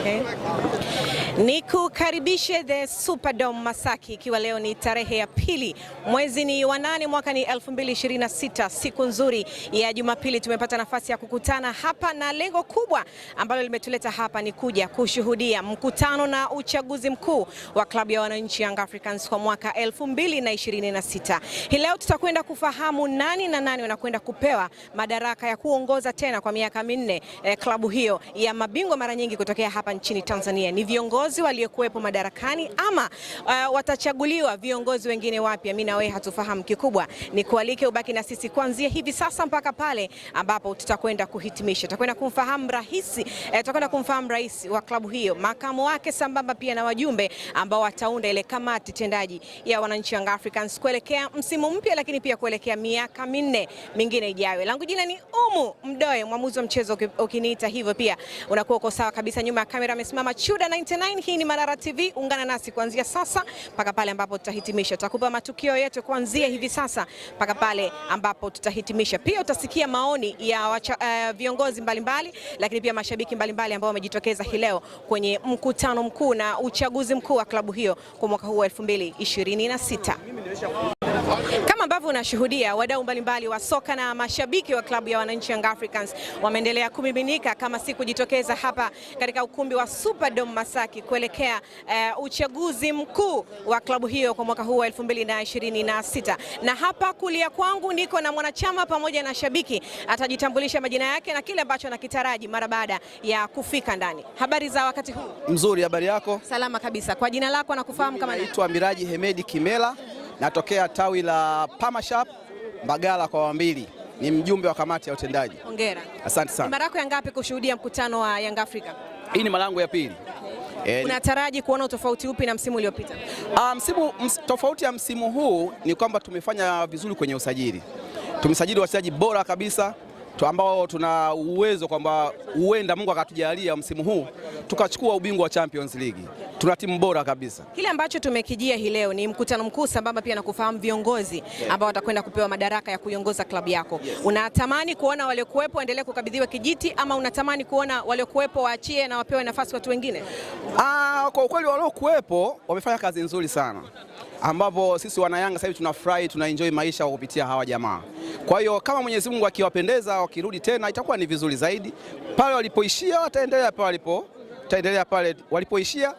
Okay. Nikukaribishe the Superdome Masaki, ikiwa leo ni tarehe ya pili, mwezi ni wa 8, mwaka ni 2026. Siku nzuri ya Jumapili, tumepata nafasi ya kukutana hapa na lengo kubwa ambalo limetuleta hapa ni kuja kushuhudia mkutano na uchaguzi mkuu wa klabu ya wananchi Young Africans kwa mwaka 2026. Hii leo tutakwenda kufahamu nani na nani wanakwenda kupewa madaraka ya kuongoza tena kwa miaka minne klabu hiyo ya mabingwa mara nyingi kutokea hapa nchini Tanzania. Ni viongozi waliokuwepo madarakani ama watachaguliwa viongozi wengine wapya? Mimi na wewe hatufahamu. Kikubwa ni kualike ubaki na sisi kuanzia hivi sasa mpaka pale ambapo tutakwenda kuhitimisha. Tutakwenda kumfahamu rais wa klabu hiyo, makamu wake, sambamba pia na wajumbe ambao wataunda ile kamati tendaji ya wananchi Young Africans kuelekea msimu mpya, lakini pia kuelekea miaka minne mingine ijayo. Langu jina ni Umu Mdoe, mwamuzi wa mchezo. Ukiniita hivyo pia unakuwa uko sawa kabisa. Nyuma ya kamera amesimama Chuda 99. Hii ni Manara TV. Ungana nasi kuanzia sasa mpaka pale ambapo tutahitimisha. Tutakupa matukio yetu kuanzia hivi sasa mpaka pale ambapo tutahitimisha. Pia utasikia maoni ya viongozi mbalimbali, lakini pia mashabiki mbalimbali ambao wamejitokeza hii leo kwenye mkutano mkuu na uchaguzi mkuu wa klabu hiyo kwa mwaka huu 2026. Kama ambavyo unashuhudia, wadau mbalimbali wa soka na mashabiki wa klabu ya wananchi Young Africans wameendelea kumiminika kama si kujitokeza hapa katika ukumbi wa Superdome Masaki kuelekea uchaguzi mkuu wa klabu hiyo kwa mwaka huu wa 2026. Na hapa kulia kwangu niko na mwanachama pamoja na shabiki, atajitambulisha majina yake na kile ambacho anakitaraji mara baada ya kufika ndani. Habari za wakati huu? Mzuri, habari yako? Salama kabisa. Kwa jina lako na kufahamu kama nani? Naitwa Miraji Hemedi Kimela. Natokea tawi la Pamashap Mbagala kwa Wambili. Ni mjumbe wa kamati ya utendaji. Hongera. Asante sana. Ni mara yako ya ngapi kushuhudia mkutano wa Young Africa? Hii ni mara yangu ya pili. Unataraji kuona utofauti upi na msimu uliopita? Tofauti ya msimu huu ni kwamba tumefanya vizuri kwenye usajili. Tumesajili wachezaji bora kabisa ambao tuna uwezo kwamba huenda Mungu akatujalia msimu huu tukachukua ubingwa wa Champions League. Tuna timu bora kabisa. Kile ambacho tumekijia hii leo ni mkutano mkuu sambamba pia na kufahamu viongozi ambao watakwenda kupewa madaraka ya kuiongoza klabu yako. Unatamani kuona wale kuwepo endelee kukabidhiwa kijiti ama unatamani kuona wale kuwepo waachie na wapewe nafasi watu wengine? Kwa ukweli wale kuwepo wamefanya kazi nzuri sana, ambapo sisi wana Yanga sasa hivi tunafurahi, tunaenjoy maisha kupitia hawa jamaa. Kwa hiyo kama Mwenyezi Mungu akiwapendeza wakirudi tena itakuwa ni vizuri zaidi. Pale walipoishia wataendelea pale walipoishia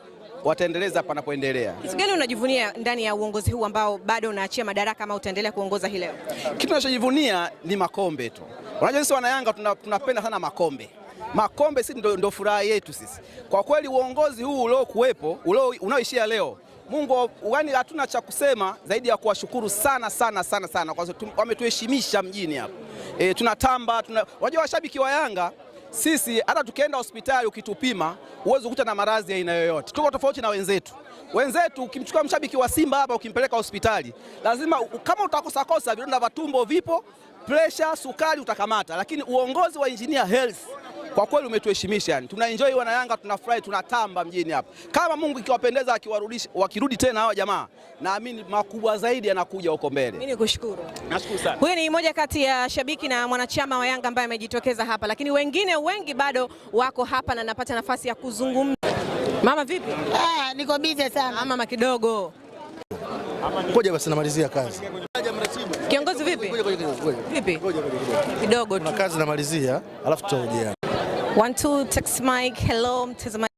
wataendeleza panapoendelea. Kitu gani unajivunia ndani ya uongozi huu ambao bado unaachia madaraka ama utaendelea kuongoza hii leo? Kitu tunachojivunia ni makombe tu. Unajua sisi wana Yanga tunapenda sana makombe. Makombe sisi ndio furaha yetu sisi. Kwa kweli uongozi huu uliokuwepo, unaoishia leo, Mungu yani hatuna cha kusema zaidi ya kuwashukuru sana kwa sababu wametuheshimisha mjini hapa. Tunatamba, unajua washabiki wa Yanga sisi hata tukienda hospitali ukitupima uwezo kukuta na maradhi ya aina yoyote. Tuko tofauti na wenzetu. Ukimchukua mshabiki wa Simba hapa ukimpeleka hospitali, lazima kama utakosa vidonda vya tumbo vipo, pressure, sukari utakamata, lakini uongozi wa Engineer Health kwa kweli umetuheshimisha yani. Tunaenjoy wana Yanga, tunafurahi, tunatamba mjini hapa. Kama Mungu ikiwapendeza wakirudi tena hawa jamaa, naamini makubwa zaidi yanakuja huko mbele. Mimi nikushukuru. Nashukuru sana. Huyu ni mmoja kati ya shabiki na mwanachama wa Yanga ambaye amejitokeza hapa, lakini wengine wengi bado wako hapa na napata nafasi ya kuzungumza. Mama vipi? Niko busy sana. Mama kidogo. Ngoja basi namalizia kazi. Kiongozi vipi? Vipi? Kidogo tu. Kuna kazi namalizia, alafu tutarudia. 1 2 text mic. Hello mtazamaji.